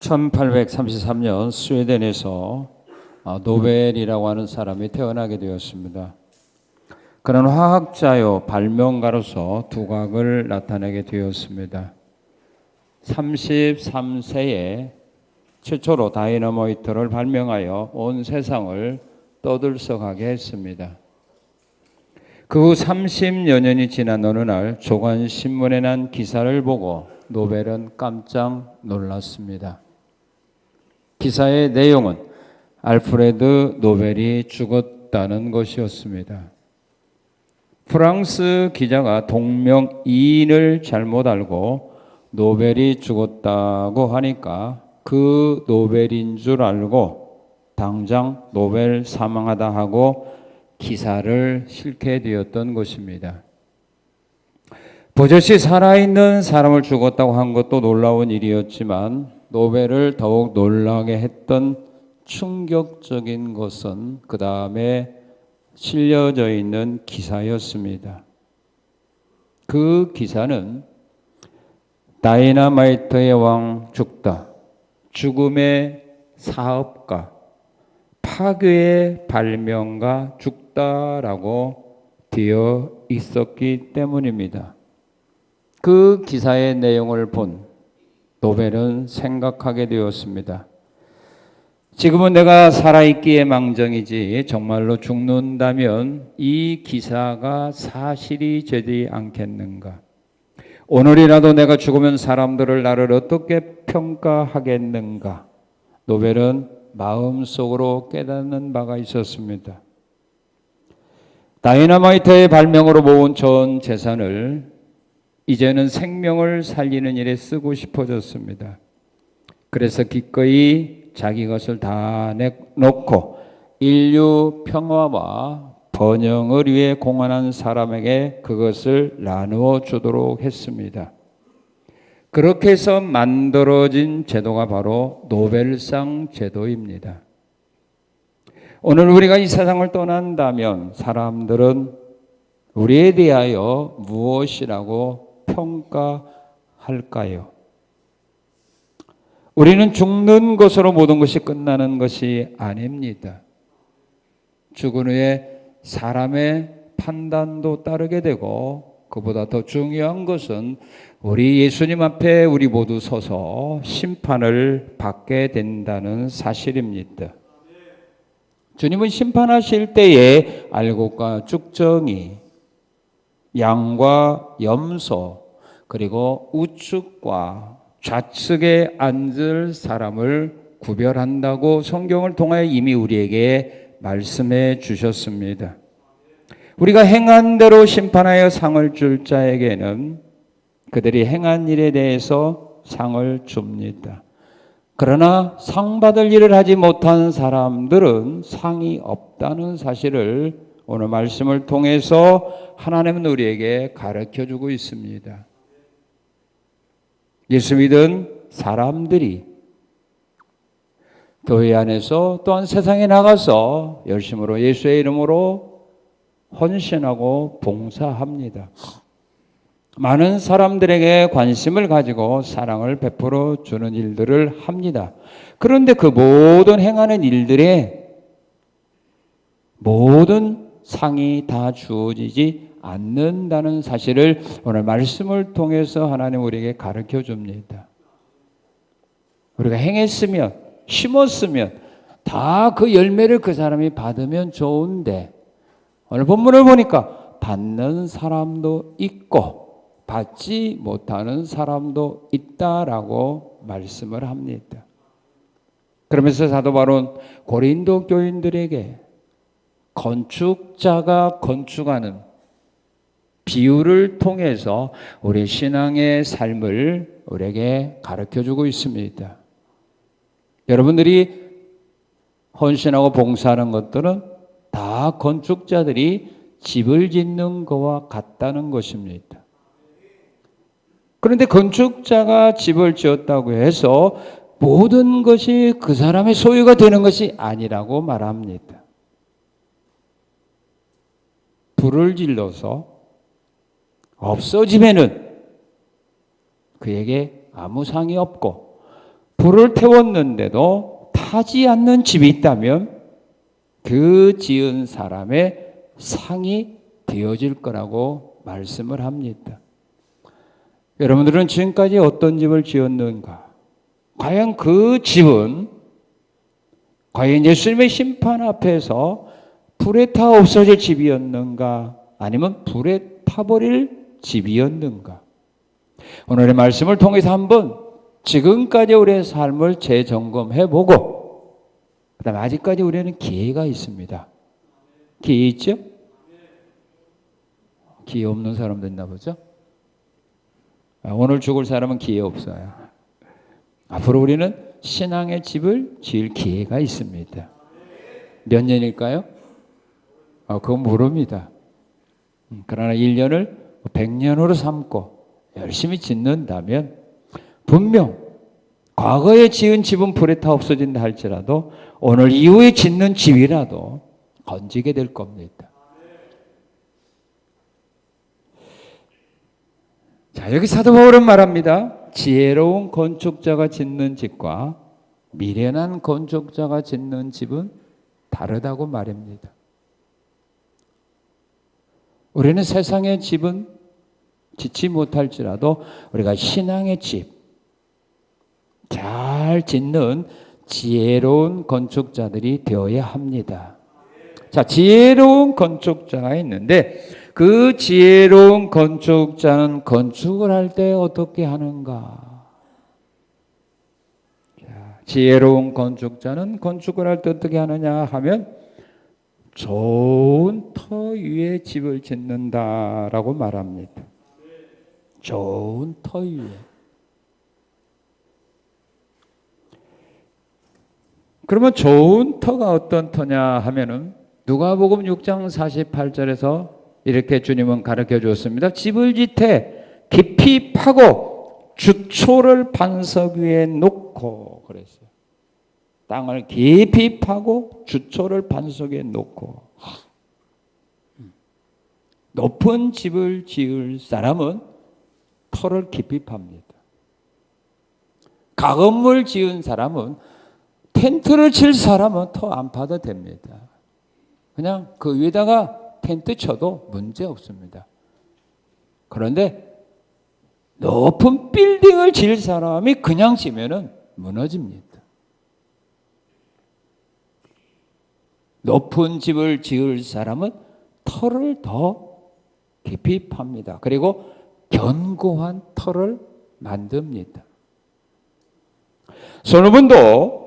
1833년 스웨덴에서 노벨이라고 하는 사람이 태어나게 되었습니다. 그는 화학자요 발명가로서 두각을 나타내게 되었습니다. 33세에 최초로 다이너마이트를 발명하여 온 세상을 떠들썩하게 했습니다. 그 후 30여 년이 지난 어느 날 조간신문에 난 기사를 보고 노벨은 깜짝 놀랐습니다. 기사의 내용은 알프레드 노벨이 죽었다는 것이었습니다. 프랑스 기자가 동명이인을 잘못 알고 노벨이 죽었다고 하니까 그 노벨인 줄 알고 당장 노벨 사망하다 하고 기사를 실게 되었던 것입니다. 버젓이 살아있는 사람을 죽었다고 한 것도 놀라운 일이었지만 노벨을 더욱 놀라게 했던 충격적인 것은 그 다음에 실려져 있는 기사였습니다. 그 기사는 다이너마이트의 왕 죽다, 죽음의 사업가, 파괴의 발명가 죽다라고 되어 있었기 때문입니다. 그 기사의 내용을 본 노벨은 생각하게 되었습니다. 지금은 내가 살아있기에 망정이지 정말로 죽는다면 이 기사가 사실이 되지 않겠는가? 오늘이라도 내가 죽으면 사람들을 나를 어떻게 평가하겠는가? 노벨은 마음속으로 깨닫는 바가 있었습니다. 다이너마이트의 발명으로 모은 전 재산을 이제는 생명을 살리는 일에 쓰고 싶어졌습니다. 그래서 기꺼이 자기 것을 다 내놓고 인류 평화와 번영을 위해 공헌한 사람에게 그것을 나누어 주도록 했습니다. 그렇게 해서 만들어진 제도가 바로 노벨상 제도입니다. 오늘 우리가 이 세상을 떠난다면 사람들은 우리에 대하여 무엇이라고 평가할까요? 우리는 죽는 것으로 모든 것이 끝나는 것이 아닙니다. 죽은 후에 사람의 판단도 따르게 되고 그보다 더 중요한 것은 우리 예수님 앞에 우리 모두 서서 심판을 받게 된다는 사실입니다. 주님은 심판하실 때에 알곡과 쭉정이, 양과 염소, 그리고 우측과 좌측에 앉을 사람을 구별한다고 성경을 통하여 이미 우리에게 말씀해 주셨습니다. 우리가 행한 대로 심판하여 상을 줄 자에게는 그들이 행한 일에 대해서 상을 줍니다. 그러나 상 받을 일을 하지 못한 사람들은 상이 없다는 사실을 오늘 말씀을 통해서 하나님은 우리에게 가르쳐주고 있습니다. 예수 믿은 사람들이 교회 안에서 또한 세상에 나가서 열심으로 예수의 이름으로 헌신하고 봉사합니다. 많은 사람들에게 관심을 가지고 사랑을 베풀어 주는 일들을 합니다. 그런데 그 모든 행하는 일들에 모든 상이 다 주어지지 않는다는 사실을 오늘 말씀을 통해서 하나님 우리에게 가르쳐 줍니다. 우리가 행했으면, 심었으면 다 그 열매를 그 사람이 받으면 좋은데 오늘 본문을 보니까 받는 사람도 있고 받지 못하는 사람도 있다라고 말씀을 합니다. 그러면서 사도 바울은 고린도 교인들에게 건축자가 건축하는 비유를 통해서 우리 신앙의 삶을 우리에게 가르쳐주고 있습니다. 여러분들이 헌신하고 봉사하는 것들은 다 건축자들이 집을 짓는 것과 같다는 것입니다. 그런데 건축자가 집을 지었다고 해서 모든 것이 그 사람의 소유가 되는 것이 아니라고 말합니다. 불을 질러서 없어지면은 그에게 아무 상이 없고 불을 태웠는데도 타지 않는 집이 있다면 그 지은 사람의 상이 되어질 거라고 말씀을 합니다. 여러분들은 지금까지 어떤 집을 지었는가? 과연 그 집은 과연 예수님의 심판 앞에서 불에 타 없어질 집이었는가? 아니면 불에 타버릴 집이었는가? 오늘의 말씀을 통해서 한번 지금까지 우리의 삶을 재점검해보고 그 다음에 아직까지 우리는 기회가 있습니다. 기회 있죠? 기회 없는 사람도 있나 보죠? 오늘 죽을 사람은 기회 없어요. 앞으로 우리는 신앙의 집을 지을 기회가 있습니다. 몇 년일까요? 그건 모릅니다. 그러나 1년을 100년으로 삼고 열심히 짓는다면 분명 과거에 지은 집은 불에 타 없어진다 할지라도 오늘 이후에 짓는 집이라도 건지게 될 겁니다. 자, 여기 사도 바울은 말합니다. 지혜로운 건축자가 짓는 집과 미련한 건축자가 짓는 집은 다르다고 말합니다. 우리는 세상의 집은 짓지 못할지라도 우리가 신앙의 집, 잘 짓는 지혜로운 건축자들이 되어야 합니다. 자, 지혜로운 건축자가 있는데 그 지혜로운 건축자는 건축을 할 때 어떻게 하는가? 자, 지혜로운 건축자는 건축을 할 때 어떻게 하느냐 하면 좋은 터 위에 집을 짓는다라고 말합니다. 좋은 터 위에. 그러면 좋은 터가 어떤 터냐 하면은 누가복음 6장 48절에서 이렇게 주님은 가르쳐 주었습니다. 집을 짓되 깊이 파고 주초를 반석 위에 놓고 그랬어요. 땅을 깊이 파고 주초를 반석 위에 놓고. 높은 집을 지을 사람은 터를 깊이 팝니다. 가건물 지은 사람은 텐트를 칠 사람은 터 안 파도 됩니다. 그냥 그 위에다가 텐트 쳐도 문제 없습니다. 그런데 높은 빌딩을 지을 사람이 그냥 지면은 무너집니다. 높은 집을 지을 사람은 터를 더 깊이 팝니다. 그리고 견고한 터를 만듭니다. 솔로몬도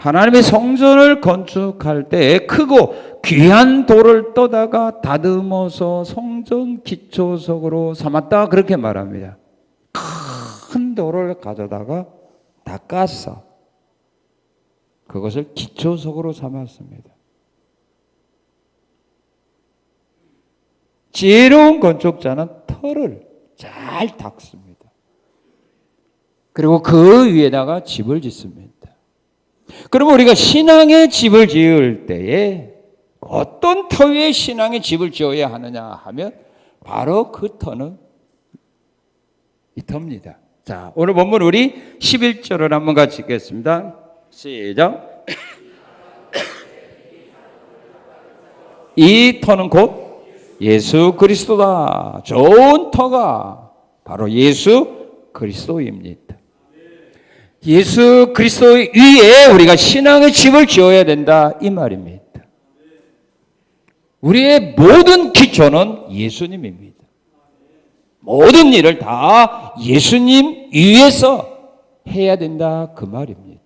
하나님의 성전을 건축할 때 크고 귀한 돌을 떠다가 다듬어서 성전 기초석으로 삼았다 그렇게 말합니다. 큰 돌을 가져다가 닦아서 그것을 기초석으로 삼았습니다. 지혜로운 건축자는 터를 잘 닦습니다. 그리고 그 위에다가 집을 짓습니다. 그러면 우리가 신앙의 집을 지을 때에 어떤 터 위에 신앙의 집을 지어야 하느냐 하면 바로 그 터는 이 터입니다. 자, 오늘 본문 우리 11절을 한번 같이 읽겠습니다. 시작. 이 터는 곧 예수 그리스도다. 좋은 터가 바로 예수 그리스도입니다. 예수 그리스도 위에 우리가 신앙의 집을 지어야 된다 이 말입니다. 우리의 모든 기초는 예수님입니다. 모든 일을 다 예수님 위에서 해야 된다 그 말입니다.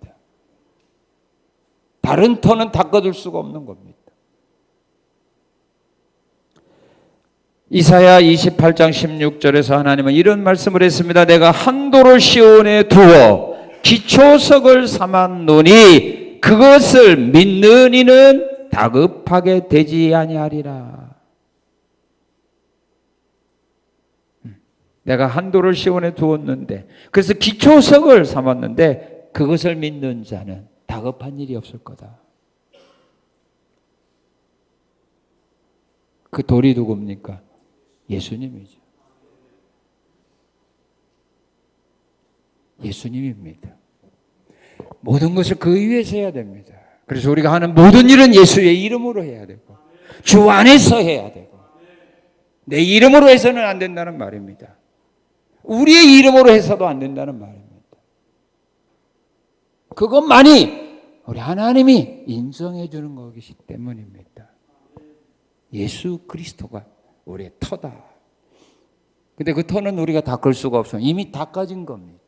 다른 터는 닦아둘 수가 없는 겁니다. 이사야 28장 16절에서 하나님은 이런 말씀을 했습니다. 내가 한 돌을 시온에 두어 기초석을 삼았노니 그것을 믿는 이는 다급하게 되지 아니하리라. 내가 한 돌을 시온에 두었는데 그래서 기초석을 삼았는데 그것을 믿는 자는 다급한 일이 없을 거다. 그 돌이 누굽니까? 예수님이죠. 예수님입니다. 모든 것을 그 위에서 해야 됩니다. 그래서 우리가 하는 모든 일은 예수의 이름으로 해야 되고 주 안에서 해야 되고 내 이름으로 해서는 안 된다는 말입니다. 우리의 이름으로 해서도 안 된다는 말입니다. 그것만이 우리 하나님이 인정해 주는 것이기 때문입니다. 예수 그리스도가 우리의 터다. 근데 그 터는 우리가 닦을 수가 없어요. 이미 닦아진 겁니다.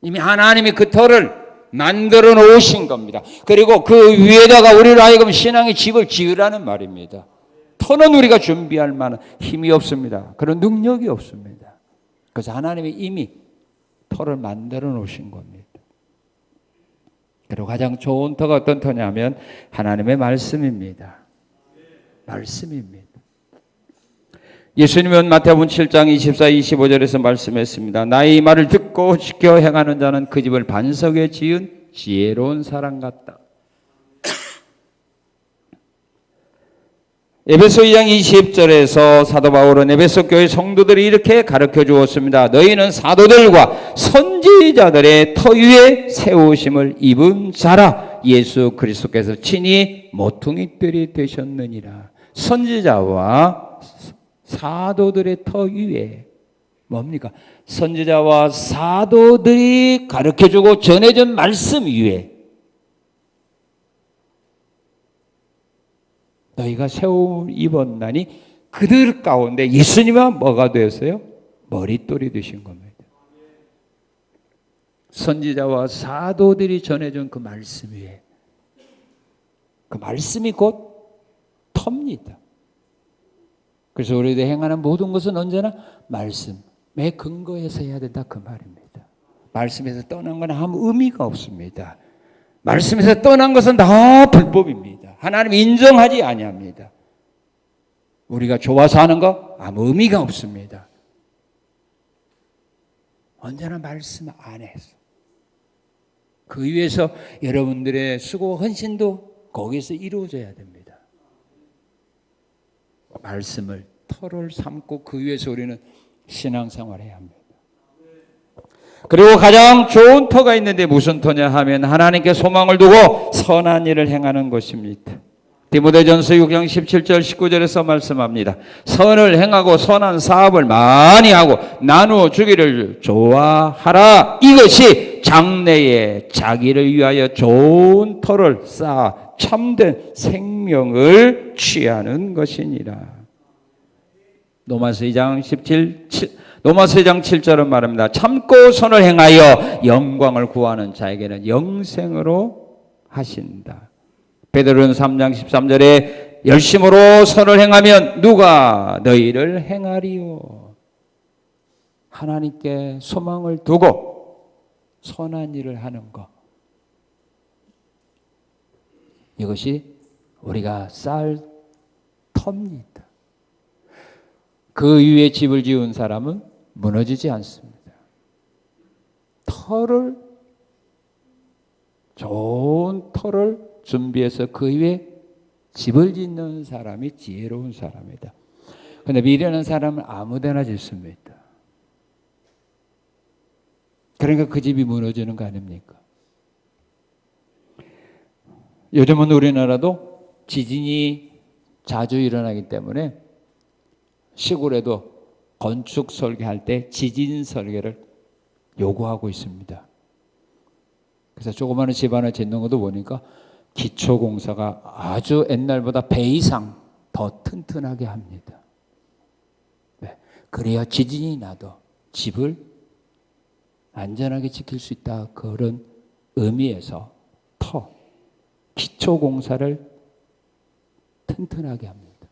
이미 하나님이 그 터를 만들어 놓으신 겁니다. 그리고 그 위에다가 우리로 하여금 신앙의 집을 지으라는 말입니다. 터는 우리가 준비할 만한 힘이 없습니다. 그런 능력이 없습니다. 그래서 하나님이 이미 터를 만들어 놓으신 겁니다. 그리고 가장 좋은 터가 어떤 터냐면 하나님의 말씀입니다. 말씀입니다. 예수님은 마태복음 7장 24, 25절에서 말씀했습니다. 나의 말을 듣고 지켜 행하는 자는 그 집을 반석에 지은 지혜로운 사람 같다. 에베소 2장 20절에서 사도 바울은 에베소 교회 성도들이 이렇게 가르쳐 주었습니다. 너희는 사도들과 선지자들의 터 위에 세우심을 입은 자라. 예수 그리스도께서 친히 모퉁이들이 되셨느니라. 선지자와 사도들의 터 위에 뭡니까? 선지자와 사도들이 가르쳐주고 전해준 말씀 위에 너희가 세움 입었나니 그들 가운데 예수님은 뭐가 되었어요? 머릿돌이 되신 겁니다. 선지자와 사도들이 전해준 그 말씀 위에 그 말씀이 곧 터입니다. 그래서 우리들이 행하는 모든 것은 언제나 말씀에 근거해서 해야 된다 그 말입니다. 말씀에서 떠난 건 아무 의미가 없습니다. 말씀에서 떠난 것은 다 불법입니다. 하나님 인정하지 아니합니다. 우리가 좋아서 하는 거 아무 의미가 없습니다. 언제나 말씀 안에서 그 위에서 여러분들의 수고 헌신도 거기에서 이루어져야 됩니다. 말씀을 터를 삼고 그 위에서 우리는 신앙생활을 해야 합니다. 그리고 가장 좋은 터가 있는데 무슨 터냐 하면 하나님께 소망을 두고 선한 일을 행하는 것입니다. 디모데전서 6장 17절 19절에서 말씀합니다. 선을 행하고 선한 사업을 많이 하고 나누어 주기를 좋아하라. 이것이 장래에 자기를 위하여 좋은 터를 쌓아 참된 생명을 취하는 것이니라. 로마서 2장 7절은 말합니다. 참고 선을 행하여 영광을 구하는 자에게는 영생으로 하신다. 베드로는 3장 13절에 열심으로 선을 행하면 누가 너희를 행하리요. 하나님께 소망을 두고 선한 일을 하는 것, 이것이 우리가 쌓을 터입니다. 그 위에 집을 지은 사람은 무너지지 않습니다. 터를, 좋은 터를 준비해서 그 위에 집을 짓는 사람이 지혜로운 사람이다. 그런데 미련한 사람은 아무데나 짓습니다. 그러니까 그 집이 무너지는 거 아닙니까? 요즘은 우리나라도 지진이 자주 일어나기 때문에 시골에도 건축 설계할 때 지진 설계를 요구하고 있습니다. 그래서 조그마한 집 하나 짓는 것도 보니까 기초공사가 아주 옛날보다 배 이상 더 튼튼하게 합니다. 네. 그래야 지진이 나도 집을 안전하게 지킬 수 있다. 그런 의미에서 기초공사를 튼튼하게 합니다.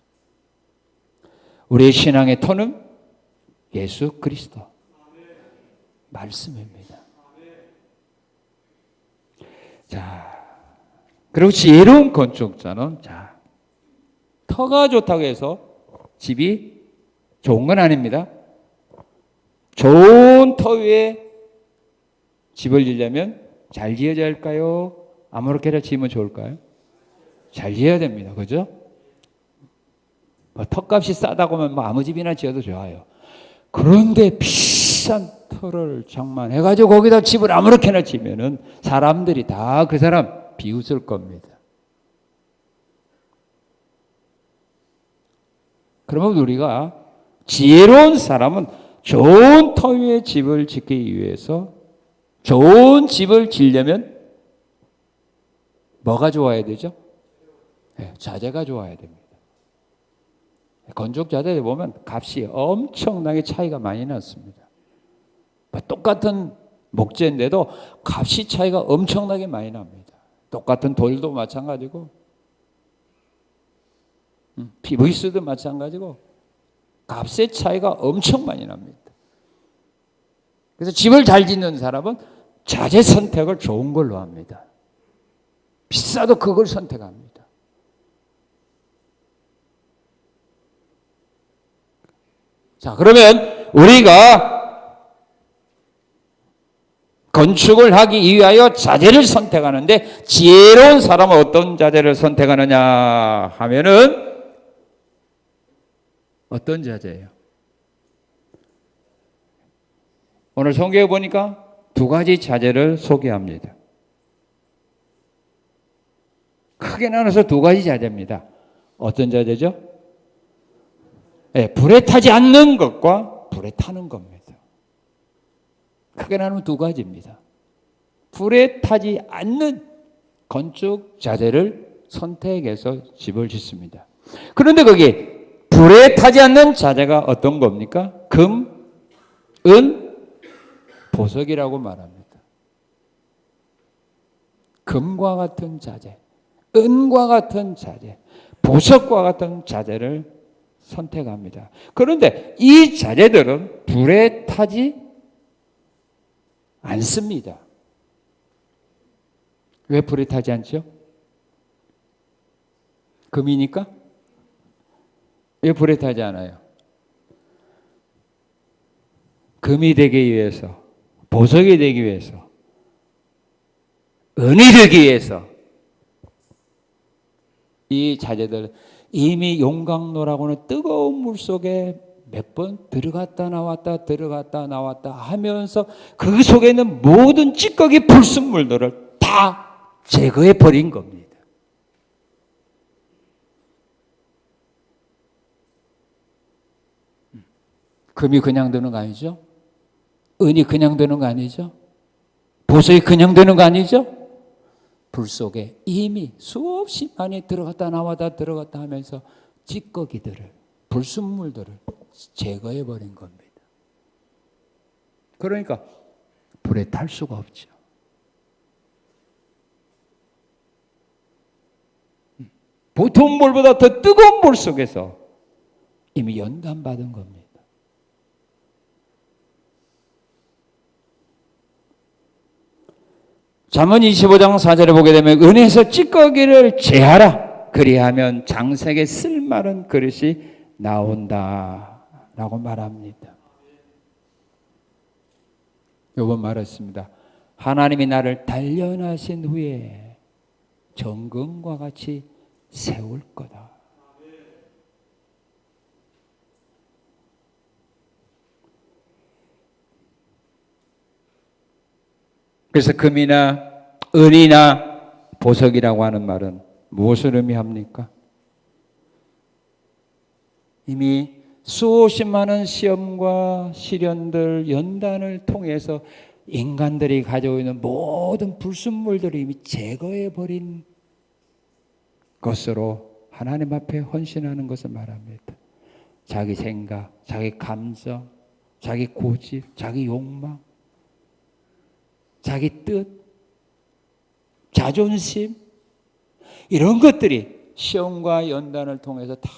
우리의 신앙의 터는 예수 그리스도 말씀입니다. 자, 그리고 지혜로운 건축자는 터가 좋다고 해서 집이 좋은 건 아닙니다. 좋은 터 위에 집을 지으려면 잘 지어져야 할까요? 아무렇게나 지으면 좋을까요? 잘 지어야 됩니다. 그죠? 턱값이 싸다고 하면 아무 집이나 지어도 좋아요. 그런데 비싼 터, 터를 장만해가지고 거기다 집을 아무렇게나 지면은 사람들이 다 그 사람 비웃을 겁니다. 그러면 우리가 지혜로운 사람은 좋은 터 위에 집을 짓기 위해서 좋은 집을 지려면 뭐가 좋아야 되죠? 네, 자재가 좋아야 됩니다. 건축 자재에 보면 값이 엄청나게 차이가 많이 났습니다. 똑같은 목재인데도 값이 차이가 엄청나게 많이 납니다. 똑같은 돌도 마찬가지고 PVC도 마찬가지고 값의 차이가 엄청 많이 납니다. 그래서 집을 잘 짓는 사람은 자재 선택을 좋은 걸로 합니다. 비싸도 그걸 선택합니다. 자, 그러면 우리가 건축을 하기 위하여 자재를 선택하는데 지혜로운 사람은 어떤 자재를 선택하느냐 하면은 어떤 자재예요? 오늘 성경에 보니까 두 가지 자재를 소개합니다. 크게 나눠서 두 가지 자재입니다. 어떤 자재죠? 네, 불에 타지 않는 것과 불에 타는 겁니다. 크게 나누면 두 가지입니다. 불에 타지 않는 건축 자재를 선택해서 집을 짓습니다. 그런데 거기 불에 타지 않는 자재가 어떤 겁니까? 금, 은, 보석이라고 말합니다. 금과 같은 자재, 은과 같은 자재, 보석과 같은 자재를 선택합니다. 그런데 이 자재들은 불에 타지 않습니다. 왜 불에 타지 않죠? 금이니까? 왜 불에 타지 않아요? 금이 되기 위해서, 보석이 되기 위해서, 은이 되기 위해서 이 자재들 이미 용광로라고는 뜨거운 물 속에 몇 번 들어갔다 나왔다 하면서 그 속에 있는 모든 찌꺼기 불순물들을 다 제거해 버린 겁니다. 금이 그냥 되는 거 아니죠? 은이 그냥 되는 거 아니죠? 보석이 그냥 되는 거 아니죠? 불 속에 이미 수없이 많이 들어갔다 나왔다 하면서 찌꺼기들을, 불순물들을 제거해 버린 겁니다. 그러니까 불에 탈 수가 없죠. 보통 물보다 더 뜨거운 물 속에서 이미 연단받은 겁니다. 잠언 25장 4절에 보게 되면 은에서 찌꺼기를 제하라. 그리하면 장색에 쓸만한 그릇이 나온다 라고 말합니다. 요번 말했습니다. 하나님이 나를 단련하신 후에 정금과 같이 세울 거다. 그래서 금이나 은이나 보석이라고 하는 말은 무엇을 의미합니까? 이미 수없이 많은 시험과 시련들, 연단을 통해서 인간들이 가지고 있는 모든 불순물들을 이미 제거해 버린 것으로 하나님 앞에 헌신하는 것을 말합니다. 자기 생각, 자기 감정, 자기 고집, 자기 욕망, 자기 뜻, 자존심, 이런 것들이 시험과 연단을 통해서 다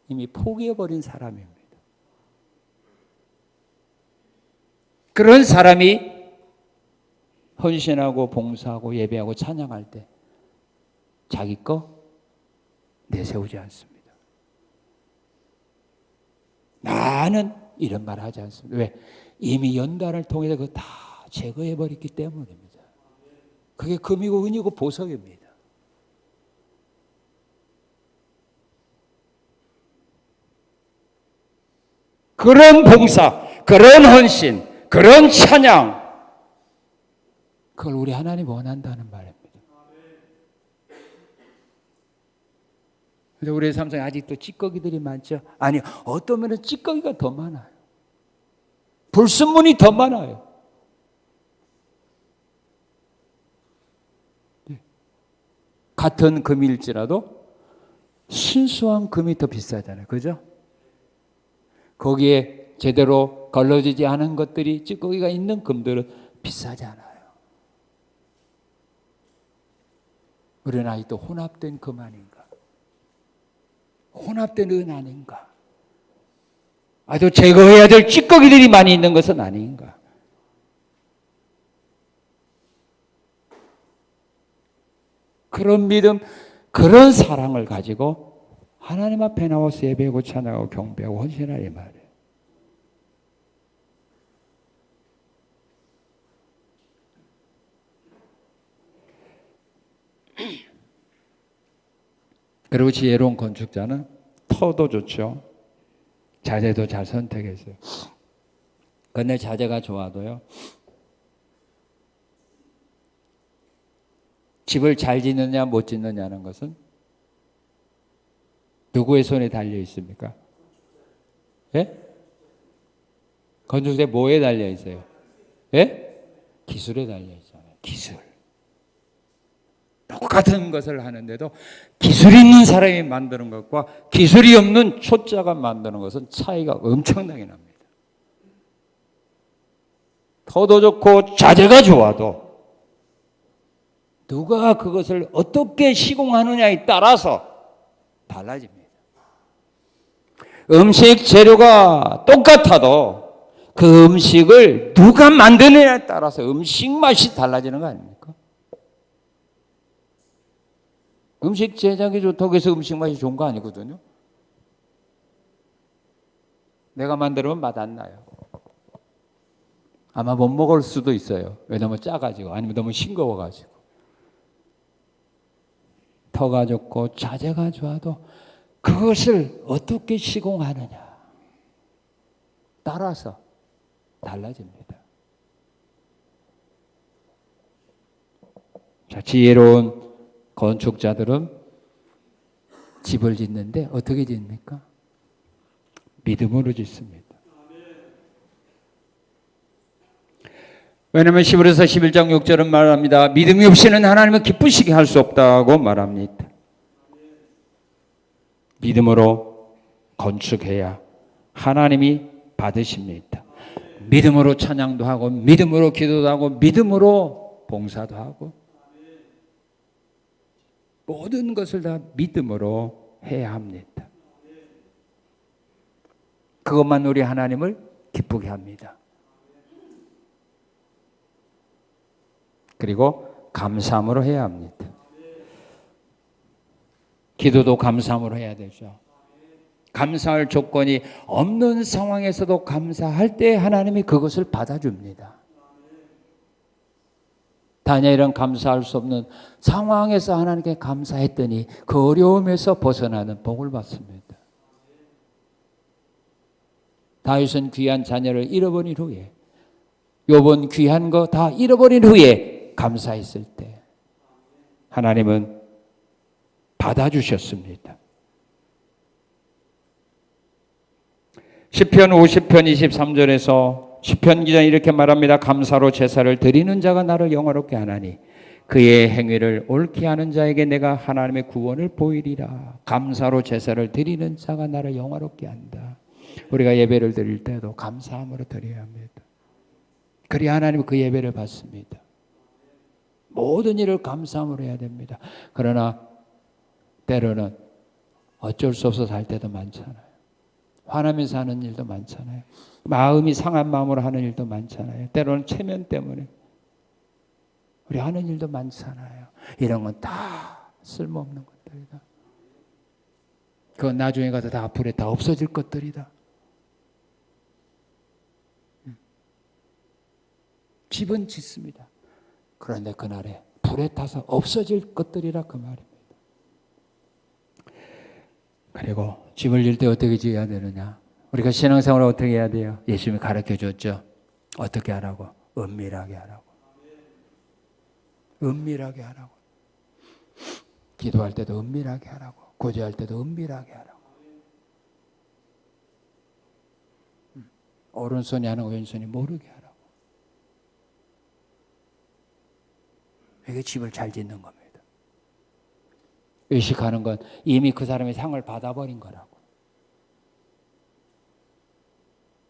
이미 포기해버린 사람입니다. 그런 사람이 헌신하고 봉사하고 예배하고 찬양할 때 자기 거 내세우지 않습니다. 나는 이런 말 하지 않습니다. 왜? 이미 연단을 통해서 그거 다 제거해버렸기 때문입니다. 그게 금이고 은이고 보석입니다. 그런 봉사, 그런 헌신, 그런 찬양, 그걸 우리 하나님 원한다는 말입니다. 근데 우리의 삶 속에 아직도 찌꺼기들이 많죠. 아니, 어떤 면은 찌꺼기가 더 많아요. 불순물이 더 많아요. 같은 금일지라도 순수한 금이 더 비싸잖아요. 그죠? 거기에 제대로 걸러지지 않은 것들이, 찌꺼기가 있는 금들은 비싸지 않아요. 우리는 아직도 혼합된 금 아닌가? 혼합된 은 아닌가? 아주 제거해야 될 찌꺼기들이 많이 있는 것은 아닌가? 그런 믿음, 그런 사랑을 가지고 하나님 앞에 나와서 예배하고 찬양하고 경배하고 헌신하리 말이에요. 그리고 지혜로운 건축자는 터도 좋죠. 자재도 잘 선택했어요. 그런데 자재가 좋아도요, 집을 잘 짓느냐 못 짓느냐는 것은 누구의 손에 달려 있습니까? 예? 건축대 뭐에 달려 있어요? 예? 기술에 달려 있잖아요. 기술. 똑같은 것을 하는데도 기술 있는 사람이 만드는 것과 기술이 없는 초짜가 만드는 것은 차이가 엄청나게 납니다. 터도 좋고 자재가 좋아도 누가 그것을 어떻게 시공하느냐에 따라서 달라집니다. 음식 재료가 똑같아도 그 음식을 누가 만드느냐에 따라서 음식 맛이 달라지는 거 아닙니까? 음식 제작이 좋다고 해서 음식 맛이 좋은 거 아니거든요. 내가 만들면 맛 안 나요. 아마 못 먹을 수도 있어요. 왜냐면 짜가지고, 아니면 너무 싱거워가지고. 터가 좋고 자재가 좋아도 그것을 어떻게 시공하느냐 따라서 달라집니다. 자, 지혜로운 건축자들은 집을 짓는데 어떻게 짓습니까? 믿음으로 짓습니다. 왜냐하면 히브리서 11장 6절은 말합니다. 믿음이 없이는 하나님을 기쁘시게 할 수 없다고 말합니다. 믿음으로 건축해야 하나님이 받으십니다. 믿음으로 찬양도 하고 믿음으로 기도도 하고 믿음으로 봉사도 하고 모든 것을 다 믿음으로 해야 합니다. 그것만 우리 하나님을 기쁘게 합니다. 그리고 감사함으로 해야 합니다. 기도도 감사함으로 해야 되죠. 감사할 조건이 없는 상황에서도 감사할 때 하나님이 그것을 받아줍니다. 다니엘은 감사할 수 없는 상황에서 하나님께 감사했더니 그 어려움에서 벗어나는 복을 받습니다. 다윗은 귀한 자녀를 잃어버린 후에, 욥은 귀한 거 다 잃어버린 후에 감사했을 때 하나님은 받아주셨습니다. 시편 50편 23절에서 시편 기자는 이렇게 말합니다. 감사로 제사를 드리는 자가 나를 영화롭게 하나니 그의 행위를 옳게 하는 자에게 내가 하나님의 구원을 보이리라. 감사로 제사를 드리는 자가 나를 영화롭게 한다. 우리가 예배를 드릴 때도 감사함으로 드려야 합니다. 그래야 하나님은 그 예배를 받습니다. 모든 일을 감사함으로 해야 됩니다. 그러나 때로는 어쩔 수 없어서 할 때도 많잖아요. 화나면서 하는 일도 많잖아요. 마음이 상한 마음으로 하는 일도 많잖아요. 때로는 체면 때문에 우리 하는 일도 많잖아요. 이런 건 다 쓸모없는 것들이다. 그건 나중에 가서 다 불에 다 없어질 것들이다. 집은 짓습니다. 그런데 그날에 불에 타서 없어질 것들이라 그 말입니다. 그리고 집을 질 때 어떻게 지어야 되느냐? 우리가 신앙생활을 어떻게 해야 돼요? 예수님이 가르쳐 줬죠. 어떻게 하라고? 은밀하게 하라고. 은밀하게 하라고. 기도할 때도 은밀하게 하라고. 구제할 때도 은밀하게 하라고. 오른손이 하는 거 왼손이 모르게 하라고. 이게 집을 잘 짓는 겁니다. 의식하는 건 이미 그 사람이 상을 받아버린 거라고.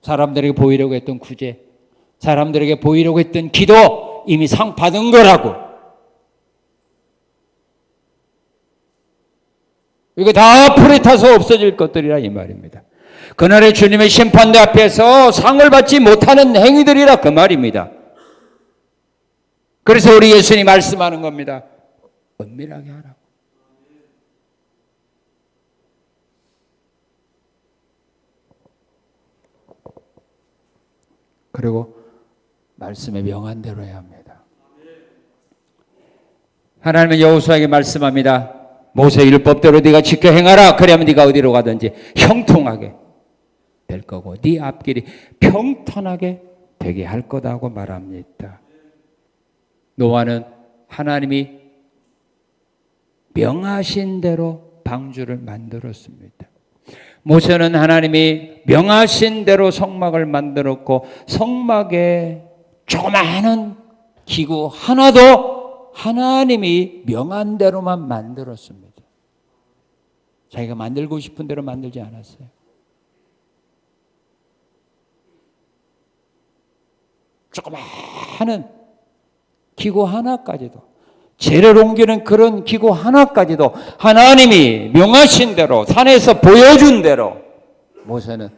사람들에게 보이려고 했던 구제, 사람들에게 보이려고 했던 기도, 이미 상 받은 거라고. 이거 다 풀에 타서 없어질 것들이라 이 말입니다. 그날의 주님의 심판대 앞에서 상을 받지 못하는 행위들이라 그 말입니다. 그래서 우리 예수님이 말씀하는 겁니다. 은밀하게 하라고. 그리고 말씀에 명한 대로 해야 합니다. 하나님은 여호수아에게 말씀합니다. 모세 율법대로 네가 지켜 행하라. 그러면 네가 어디로 가든지 형통하게 될 거고 네 앞길이 평탄하게 되게 할 거다고 말합니다. 노아는 하나님이 명하신 대로 방주를 만들었습니다. 모세는 하나님이 명하신 대로 성막을 만들었고 성막에 조그마한 기구 하나도 하나님이 명한 대로만 만들었습니다. 자기가 만들고 싶은 대로 만들지 않았어요. 조그마한 기구 하나까지도, 재를 옮기는 그런 기구 하나까지도 하나님이 명하신 대로, 산에서 보여준 대로 모세는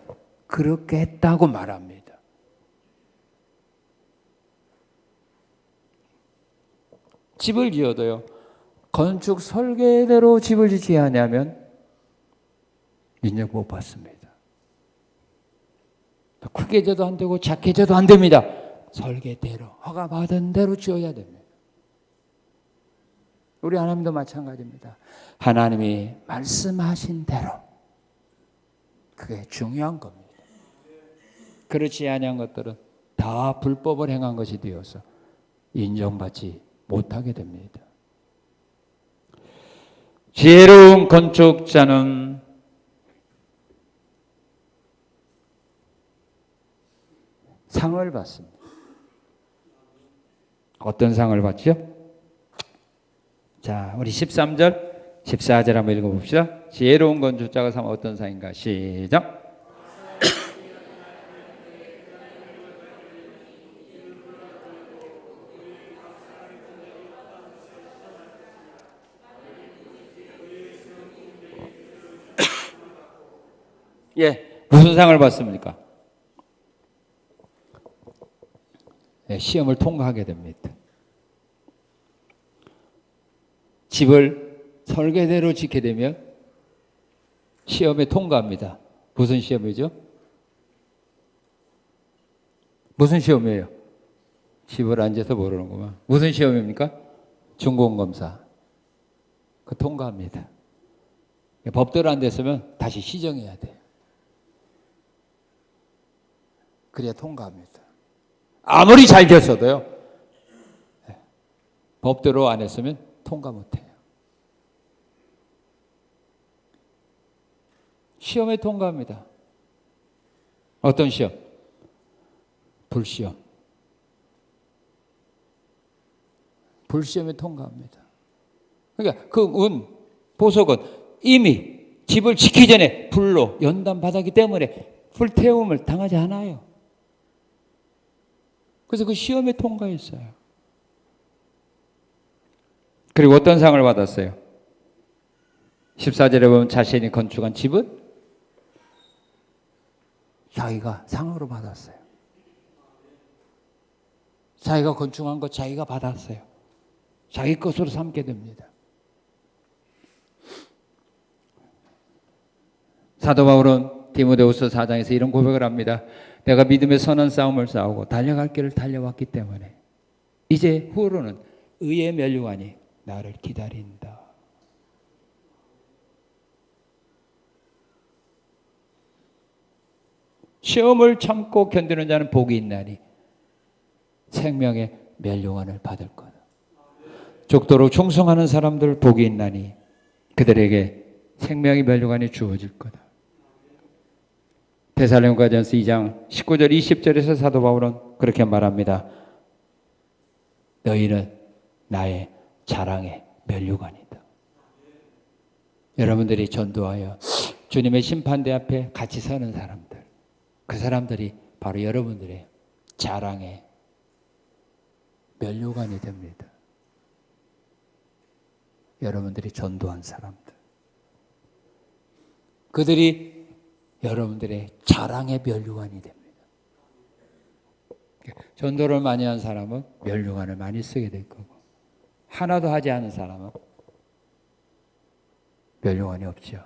그렇게 했다고 말합니다. 집을 지어도요, 건축 설계대로 집을 짓지 않으면 인정 못 받습니다. 크게 져도 안 되고 작게 져도 안 됩니다. 설계대로, 허가받은 대로 지어야 됩니다. 우리 하나님도 마찬가지입니다. 하나님이 말씀하신 대로, 그게 중요한 겁니다. 그렇지 아니한 것들은 다 불법을 행한 것이 되어서 인정받지 못하게 됩니다. 지혜로운 건축자는 상을 받습니다. 어떤 상을 받죠? 자, 우리 13절, 14절 한번 읽어봅시다. 지혜로운 건축자가 상은 어떤 상인가? 시작. 예, 무슨 상을 받습니까? 예, 시험을 통과하게 됩니다. 집을 설계대로 짓게 되면 시험에 통과합니다. 무슨 시험이죠? 무슨 시험이에요? 집을 앉아서 모르는구만. 무슨 시험입니까? 준공검사. 그 통과합니다. 법대로 안 됐으면 다시 시정해야 돼요. 그래야 통과합니다. 아무리 잘 지었어도요, 법대로 안 했으면 통과 못해요. 시험에 통과합니다. 어떤 시험? 불시험. 불시험에 통과합니다. 그러니까 그 보석은 이미 집을 짓기 전에 불로 연단받았기 때문에 불태움을 당하지 않아요. 그래서 그 시험에 통과했어요. 그리고 어떤 상을 받았어요? 14절에 보면 자신이 건축한 집은 자기가 상으로 받았어요. 자기가 건축한 거 자기가 받았어요. 자기 것으로 삼게 됩니다. 사도 바울은 디모데후서 4장에서 이런 고백을 합니다. 내가 믿음의 선한 싸움을 싸우고 달려갈 길을 달려왔기 때문에 이제 후로는 의의 면류관이 나를 기다린다. 시험을 참고 견디는 자는 복이 있나니 생명의 멸류관을 받을 거다. 죽도록 충성하는 사람들 복이 있나니 그들에게 생명의 멸류관이 주어질 거다. 데살로니가전서 2장 19절 20절에서 사도 바울은 그렇게 말합니다. 너희는 나의 자랑의 멸류관이다. 여러분들이 전도하여 주님의 심판대 앞에 같이 서는 사람들, 그 사람들이 바로 여러분들의 자랑의 멸류관이 됩니다. 여러분들이 전도한 사람들, 그들이 여러분들의 자랑의 멸류관이 됩니다. 전도를 많이 한 사람은 멸류관을 많이 쓰게 될 거고, 하나도 하지 않은 사람은 멸류관이 없죠.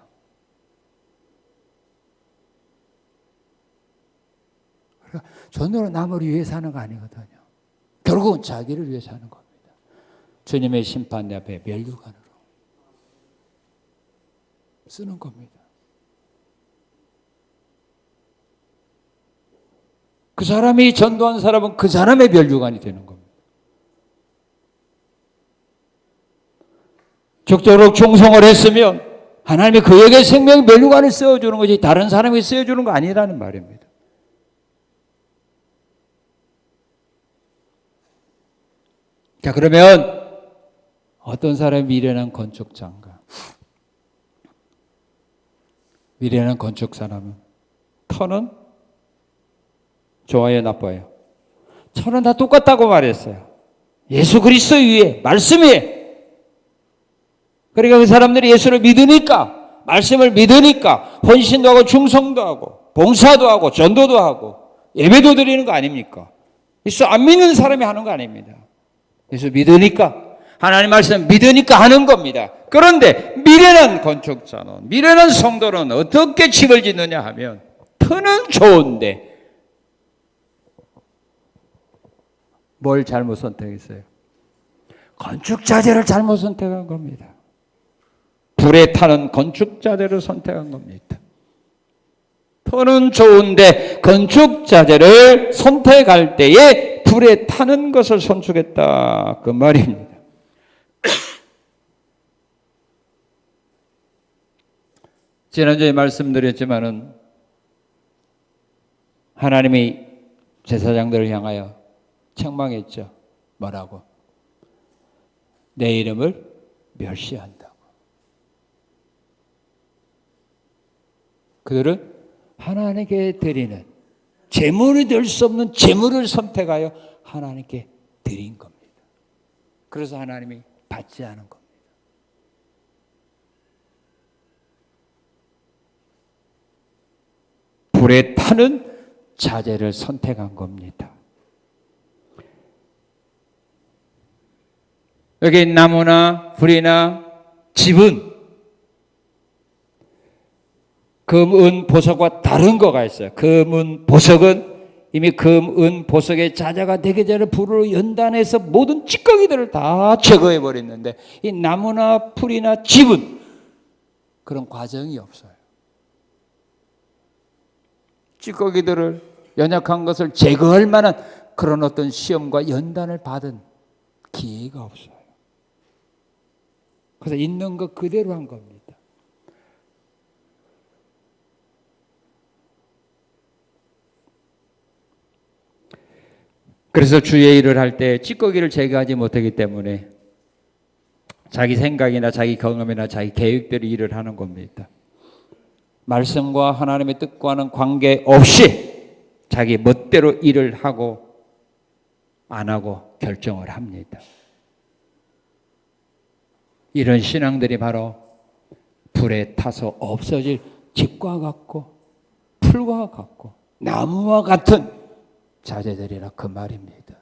그러니까 전도는 남을 위해서 하는 거 아니거든요. 결국은 자기를 위해서 하는 겁니다. 주님의 심판 앞에 멸류관으로 쓰는 겁니다. 그 사람이 전도한 사람은 그 사람의 멸류관이 되는 겁니다. 적도록 충성을 했으면 하나님이 그에게 생명의 멸류관을 쓰여주는 거지 다른 사람이 쓰여주는 거 아니라는 말입니다. 자, 그러면 어떤 사람이 미련한 건축자인가? 미련한 건축 사람은 터는 좋아요, 나빠요? 터는 다 똑같다고 말했어요. 예수 그리스도 위에, 말씀 위에. 그러니까 그 사람들이 예수를 믿으니까, 말씀을 믿으니까 헌신도 하고 충성도 하고 봉사도 하고 전도도 하고 예배도 드리는 거 아닙니까? 예수 안 믿는 사람이 하는 거 아닙니다. 예수 믿으니까, 하나님 말씀 믿으니까 하는 겁니다. 그런데 미련한 건축자는, 미련한 성도는 어떻게 집을 짓느냐 하면 터는 좋은데 뭘 잘못 선택했어요? 건축 자재를 잘못 선택한 겁니다. 불에 타는 건축 자재를 선택한 겁니다. 터는 좋은데 건축 자재를 선택할 때에 불에 타는 것을 선택했다, 그 말입니다. 지난주에 말씀드렸지만은 하나님이 제사장들을 향하여 책망했죠. 뭐라고? 내 이름을 멸시한다고. 그들은 하나님께 드리는 제물이 될 수 없는 제물을 선택하여 하나님께 드린 겁니다. 그래서 하나님이 받지 않은 겁니다. 불에 타는 자재를 선택한 겁니다. 여기 나무나 불이나 집은 금, 은, 보석과 다른 거가 있어요. 금, 은, 보석은 이미 금, 은, 보석의 자재가 되기 전에 불을 연단해서 모든 찌꺼기들을 다 제거해 버렸는데 이 나무나 풀이나 집은 그런 과정이 없어요. 찌꺼기들을, 연약한 것을 제거할 만한 그런 어떤 시험과 연단을 받은 기회가 없어요. 그래서 있는 것 그대로 한 겁니다. 그래서 주의 일을 할 때 찌꺼기를 제거하지 못하기 때문에 자기 생각이나 자기 경험이나 자기 계획대로 일을 하는 겁니다. 말씀과 하나님의 뜻과는 관계없이 자기 멋대로 일을 하고 안 하고 결정을 합니다. 이런 신앙들이 바로 불에 타서 없어질 집과 같고 풀과 같고 나무와 같은 자재들이라 그 말입니다.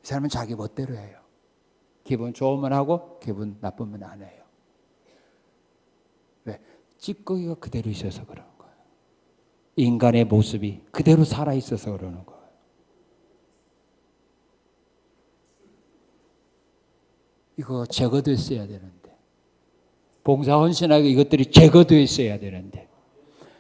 이 사람은 자기 멋대로 해요. 기분 좋으면 하고 기분 나쁘면 안 해요. 왜? 찌꺼기가 그대로 있어서 그런 거예요. 인간의 모습이 그대로 살아있어서 그러는 거예요. 이거 제거됐어야 되는데, 봉사 헌신하고 이것들이 제거됐어야 되는데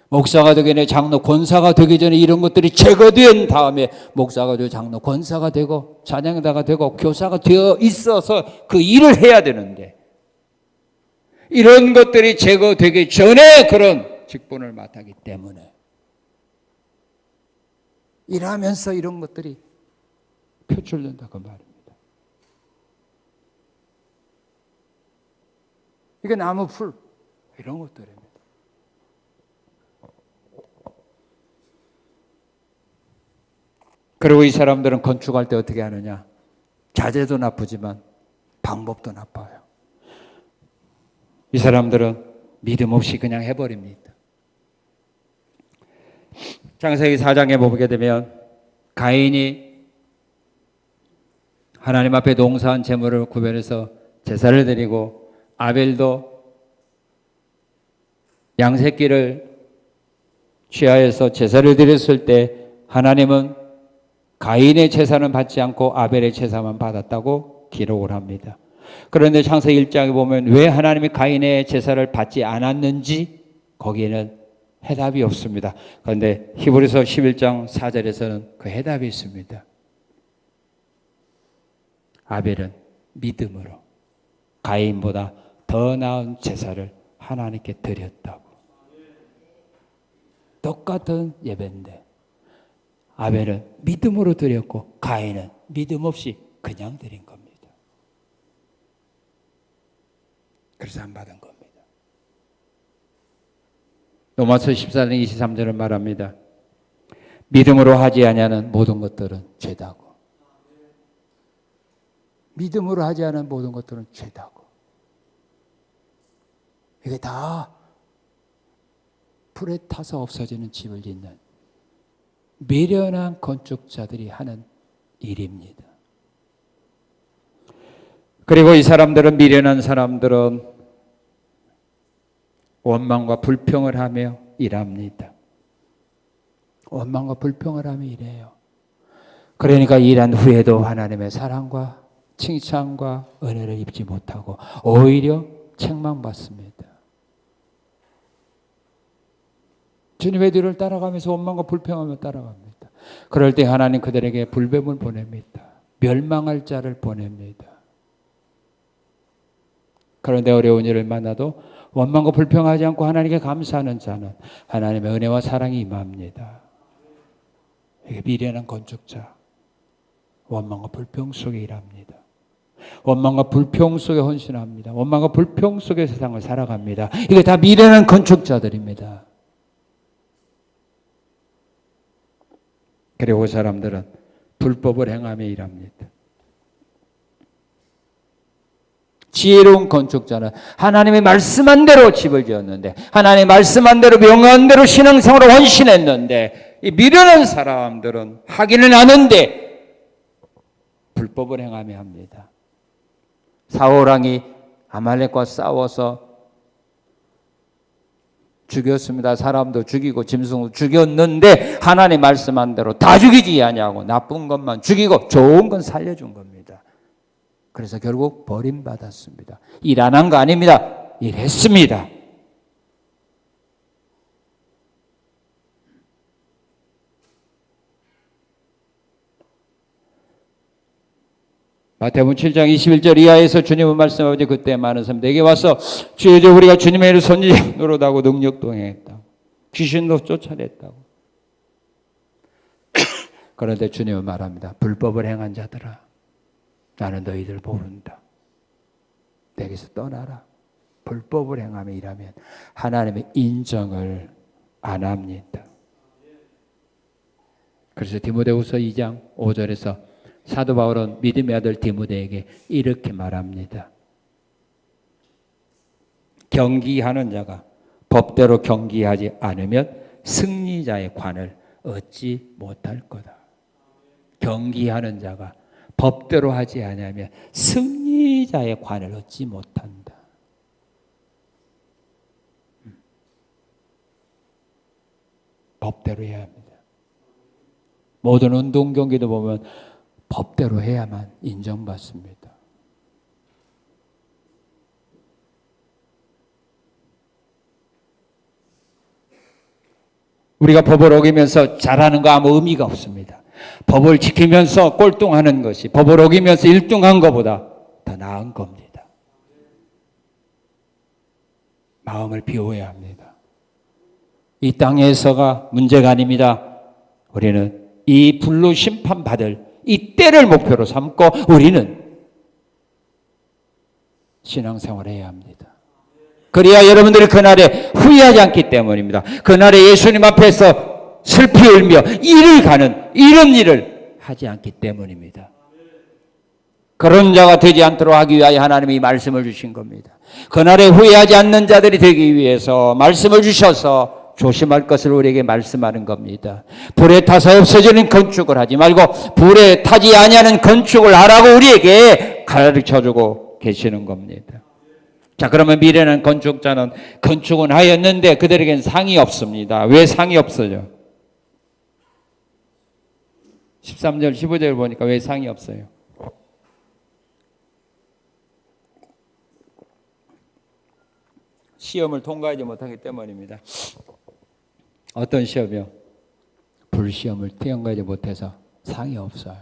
목사가 되기 전에 장로, 권사가 되기 전에 이런 것들이 제거된 다음에 목사가 되고 장로, 권사가 되고 찬양자가 되고 교사가 되어 있어서 그 일을 해야 되는데 이런 것들이 제거되기 전에 그런 직분을 맡았기 때문에 일하면서 이런 것들이 표출된다 그 말입니다. 이게 나무, 풀 이런 것들입니다. 그리고 이 사람들은 건축할 때 어떻게 하느냐? 자재도 나쁘지만 방법도 나빠요. 이 사람들은 믿음 없이 그냥 해버립니다. 창세기 4장에 보게 되면 가인이 하나님 앞에 농사한 제물을 구별해서 제사를 드리고 아벨도 양새끼를 취하여서 제사를 드렸을 때 하나님은 가인의 제사는 받지 않고 아벨의 제사만 받았다고 기록을 합니다. 그런데 창세기 1장에 보면 왜 하나님이 가인의 제사를 받지 않았는지 거기에는 해답이 없습니다. 그런데 히브리서 11장 4절에서는 그 해답이 있습니다. 아벨은 믿음으로 가인보다 더 나은 제사를 하나님께 드렸다고. 똑같은 예배인데 아벨은 믿음으로 드렸고 가인은 믿음 없이 그냥 드린 겁니다. 그래서 안 받은 겁니다. 로마서 14장 23절은 말합니다. 믿음으로 하지 아니하는 모든 것들은 죄다고. 믿음으로 하지 않은 모든 것들은 죄다고. 이게 다 불에 타서 없어지는 집을 짓는 미련한 건축자들이 하는 일입니다. 그리고 이 사람들은, 미련한 사람들은 원망과 불평을 하며 일합니다. 원망과 불평을 하며 일해요. 그러니까 일한 후에도 하나님의 사랑과 칭찬과 은혜를 입지 못하고 오히려 책망받습니다. 주님의 뒤를 따라가면서 원망과 불평하며 따라갑니다. 그럴 때 하나님 그들에게 불뱀을 보냅니다. 멸망할 자를 보냅니다. 그런데 어려운 일을 만나도 원망과 불평하지 않고 하나님께 감사하는 자는 하나님의 은혜와 사랑이 임합니다. 이게 미련한 건축자, 원망과 불평 속에 일합니다. 원망과 불평 속에 헌신합니다. 원망과 불평 속에 세상을 살아갑니다. 이게 다 미련한 건축자들입니다. 그리고 그 사람들은 불법을 행하며 일합니다. 지혜로운 건축자는 하나님의 말씀한 대로 집을 지었는데, 하나님의 말씀한 대로 명한 대로 신앙생활을 헌신했는데, 이 미련한 사람들은 하기는 하는데 불법을 행하며 합니다. 사울왕이 아말렉과 싸워서 죽였습니다. 사람도 죽이고 짐승도 죽였는데 하나님 말씀한 대로 다 죽이지 아니하고 나쁜 것만 죽이고 좋은 건 살려준 겁니다. 그래서 결국 버림받았습니다. 일 안 한 거 아닙니다. 일했습니다. 마태복음 7장 21절 이하에서 주님은 말씀하시되 그때 많은 사람이 내게 와서 주여 우리가 주님의 일을 선지자 노릇하고 능력도 행했다고 귀신도 쫓아냈다고. 그런데 주님은 말합니다. 불법을 행한 자들아, 나는 너희들 모른다. 내게서 떠나라. 불법을 행하며 일하면 하나님의 인정을 안 합니다. 그래서 디모데후서 2장 5절에서 사도 바울은 믿음의 아들 디모데에게 이렇게 말합니다. 경기하는 자가 법대로 경기하지 않으면 승리자의 관을 얻지 못할 거다. 경기하는 자가 법대로 하지 않으면 승리자의 관을 얻지 못한다. 법대로 해야 합니다. 모든 운동 경기도 보면 법대로 해야만 인정받습니다. 우리가 법을 어기면서 잘하는 거 아무 의미가 없습니다. 법을 지키면서 꼴등하는 것이 법을 어기면서 1등한 것보다 더 나은 겁니다. 마음을 비워야 합니다. 이 땅에서가 문제가 아닙니다. 우리는 이 불로 심판받을 이 때를 목표로 삼고 우리는 신앙생활을 해야 합니다. 그래야 여러분들이 그날에 후회하지 않기 때문입니다. 그날에 예수님 앞에서 슬피 울며 이를 가는 이런 일을 하지 않기 때문입니다. 그런 자가 되지 않도록 하기 위하여 하나님이 말씀을 주신 겁니다. 그날에 후회하지 않는 자들이 되기 위해서 말씀을 주셔서 조심할 것을 우리에게 말씀하는 겁니다. 불에 타서 없어지는 건축을 하지 말고 불에 타지 아니하는 건축을 하라고 우리에게 가르쳐주고 계시는 겁니다. 자, 그러면 미래는 건축자는 건축은 하였는데 그들에겐 상이 없습니다. 왜 상이 없어요? 13절 15절 보니까 왜 상이 없어요? 시험을 통과하지 못하기 때문입니다. 어떤 시험이요? 불시험을 통과하지 못해서 상이 없어요.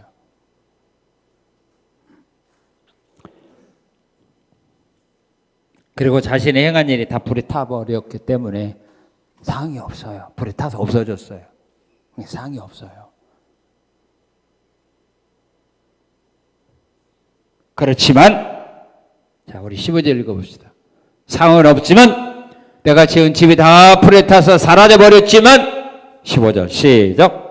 그리고 자신의 행한 일이 다 불에 타버렸기 때문에 상이 없어요. 불에 타서 없어졌어요. 상이 없어요. 그렇지만 자, 우리 15절 읽어봅시다. 상은 없지만 내가 지은 집이 다 불에 타서 사라져 버렸지만 15절 시작.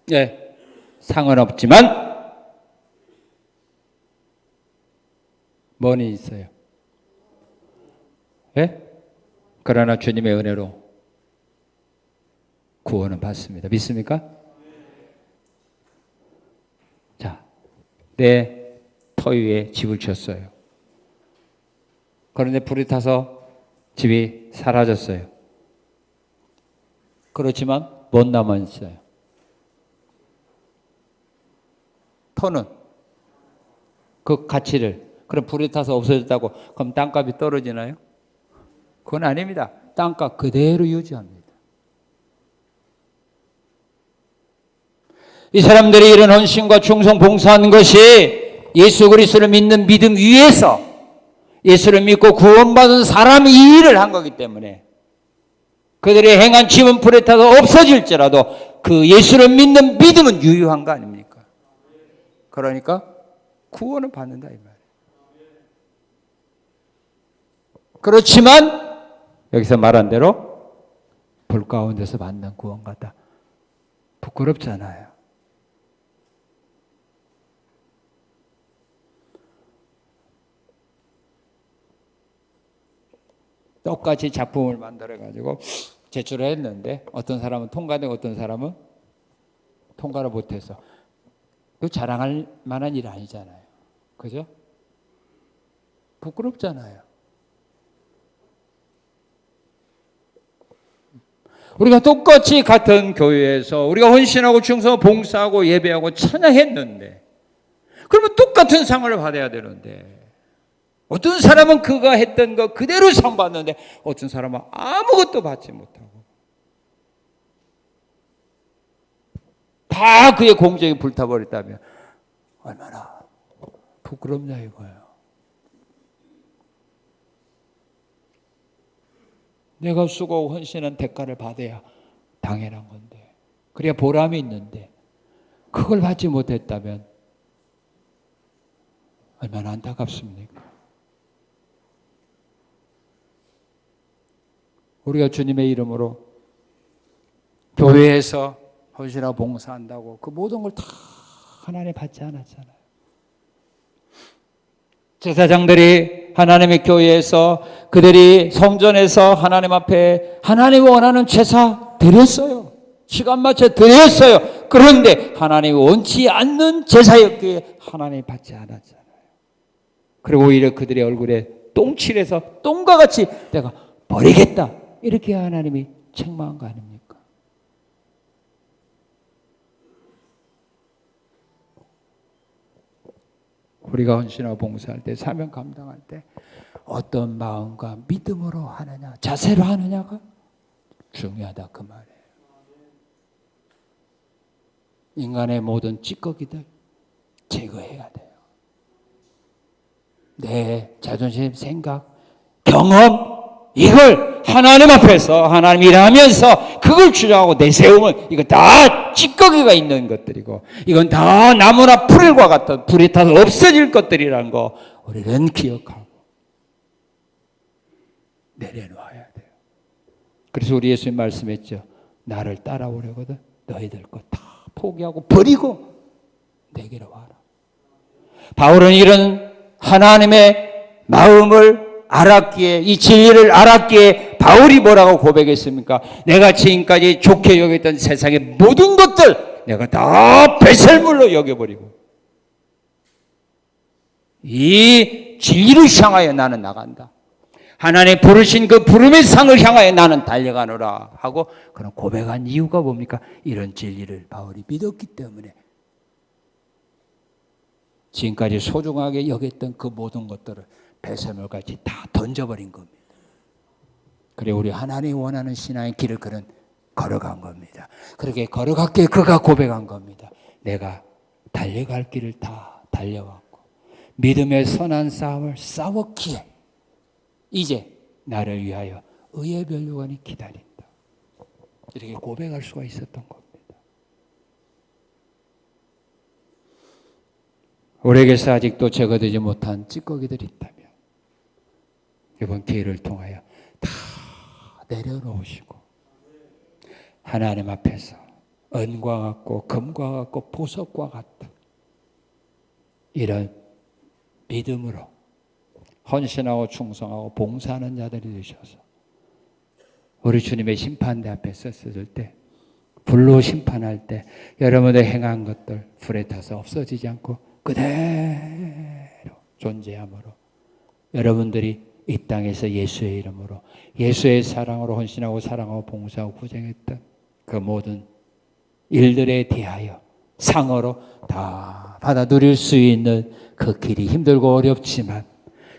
네. 상은 없지만 뭐니 있어요? 예? 그러나 주님의 은혜로 구원은 받습니다. 믿습니까? 자, 내 터 위에 집을 지었어요. 그런데 불이 타서 집이 사라졌어요. 그렇지만 못 남아 있어요. 터는 그 가치를 그럼 불이 타서 없어졌다고 그럼 땅값이 떨어지나요? 그건 아닙니다. 땅값 그대로 유지합니다. 이 사람들이 이런 헌신과 충성 봉사하는 것이 예수 그리스도를 믿는 믿음 위에서 예수를 믿고 구원받은 사람이 이 일을 한 거기 때문에 그들의 행한 집은 불에 타서 없어질지라도 그 예수를 믿는 믿음은 유효한 거 아닙니까? 그러니까 구원을 받는다 이 말이에요. 그렇지만 여기서 말한 대로 불 가운데서 받는 구원 같다. 부끄럽잖아요. 똑같이 작품을 만들어 가지고 제출을 했는데 어떤 사람은 통과되고 어떤 사람은 통과를 못해서 그 자랑할 만한 일 아니잖아요. 그죠? 부끄럽잖아요. 우리가 똑같이 같은 교회에서 우리가 헌신하고 충성하고 봉사하고 예배하고 찬양했는데 그러면 똑같은 상을 받아야 되는데 어떤 사람은 그가 했던 거 그대로 상 받는데 어떤 사람은 아무것도 받지 못하고 다 그의 공적이 불타버렸다면 얼마나 부끄럽냐 이거예요. 내가 수고하고 헌신한 대가를 받아야 당연한 건데 그래야 보람이 있는데 그걸 받지 못했다면 얼마나 안타깝습니까? 우리가 주님의 이름으로 교회에서 헌신하고 봉사한다고 그 모든 걸 다 하나님 받지 않았잖아요. 제사장들이 하나님의 교회에서 그들이 성전에서 하나님 앞에 하나님이 원하는 제사 드렸어요. 시간 맞춰 드렸어요. 그런데 하나님이 원치 않는 제사였기에 하나님이 받지 않았잖아요. 그리고 오히려 그들의 얼굴에 똥칠해서 똥과 같이 내가 버리겠다. 이렇게 하나님이 책망한 거 아닙니까? 우리가 헌신하고 봉사할 때, 사명 감당할 때 어떤 마음과 믿음으로 하느냐, 자세로 하느냐가 중요하다 그 말이에요. 인간의 모든 찌꺼기들 제거해야 돼요. 내 자존심, 생각, 경험, 이걸 하나님 앞에서 하나님 일하면서 그걸 주장하고 내세우면 이거 다 찌꺼기가 있는 것들이고, 이건 다 나무나 풀과 같은 불에 타서 없어질 것들이라는 거 우리는 기억하고 내려놓아야 돼요. 그래서 우리 예수님 말씀했죠. 나를 따라오려거든 너희들 것 다 포기하고 버리고 내게로 와라. 바울은 이런 하나님의 마음을 알았기에, 이 진리를 알았기에 바울이 뭐라고 고백했습니까? 내가 지금까지 좋게 여겼던 세상의 모든 것들 내가 다 배설물로 여겨버리고 이 진리를 향하여 나는 나간다. 하나님 부르신 그 부름의 상을 향하여 나는 달려가노라 하고 그런 고백한 이유가 뭡니까? 이런 진리를 바울이 믿었기 때문에 지금까지 소중하게 여겼던 그 모든 것들을 배설물같이 다 던져버린 겁니다. 그래 우리 하나님이 원하는 신앙의 길을 그는 걸어간 겁니다. 그렇게 걸어갔기에 그가 고백한 겁니다. 내가 달려갈 길을 다 달려왔고 믿음의 선한 싸움을 싸웠기에 이제 나를 위하여 의의 면류관이 기다린다. 이렇게 고백할 수가 있었던 겁니다. 우리에게서 아직도 제거되지 못한 찌꺼기들이 있다면 이번 기회를 통하여 다 내려놓으시고 하나님 앞에서 은과 같고 금과 같고 보석과 같은 이런 믿음으로 헌신하고 충성하고 봉사하는 자들이 되셔서 우리 주님의 심판대 앞에 섰을 때, 불로 심판할 때 여러분의 행한 것들 불에 타서 없어지지 않고 그대로 존재함으로 여러분들이 이 땅에서 예수의 이름으로 예수의 사랑으로 헌신하고 사랑하고 봉사하고 구정했던 그 모든 일들에 대하여 상으로 다 받아 누릴 수 있는 그 길이 힘들고 어렵지만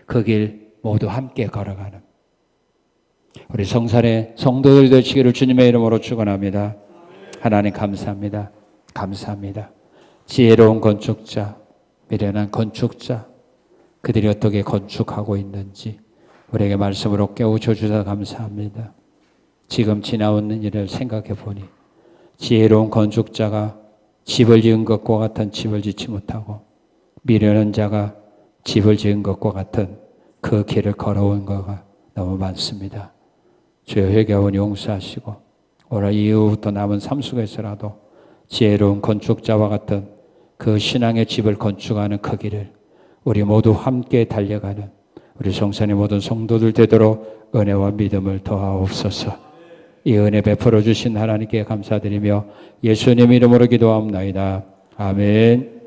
그 길 모두 함께 걸어가는 우리 성산의 성도들 되시기를 주님의 이름으로 축원합니다. 하나님 감사합니다. 감사합니다. 지혜로운 건축자, 미련한 건축자, 그들이 어떻게 건축하고 있는지 우리에게 말씀으로 깨우쳐 주셔서 감사합니다. 지금 지나오는 일을 생각해 보니 지혜로운 건축자가 집을 지은 것과 같은 집을 짓지 못하고 미련한 자가 집을 지은 것과 같은 그 길을 걸어온 거가 너무 많습니다. 주여 회개하오니 용서하시고 오늘 이후부터 남은 삶 속에서라도 지혜로운 건축자와 같은 그 신앙의 집을 건축하는 그 길을 우리 모두 함께 달려가는 우리 성산의 모든 성도들 되도록 은혜와 믿음을 더하옵소서. 이 은혜 베풀어 주신 하나님께 감사드리며 예수님 이름으로 기도하옵나이다. 아멘.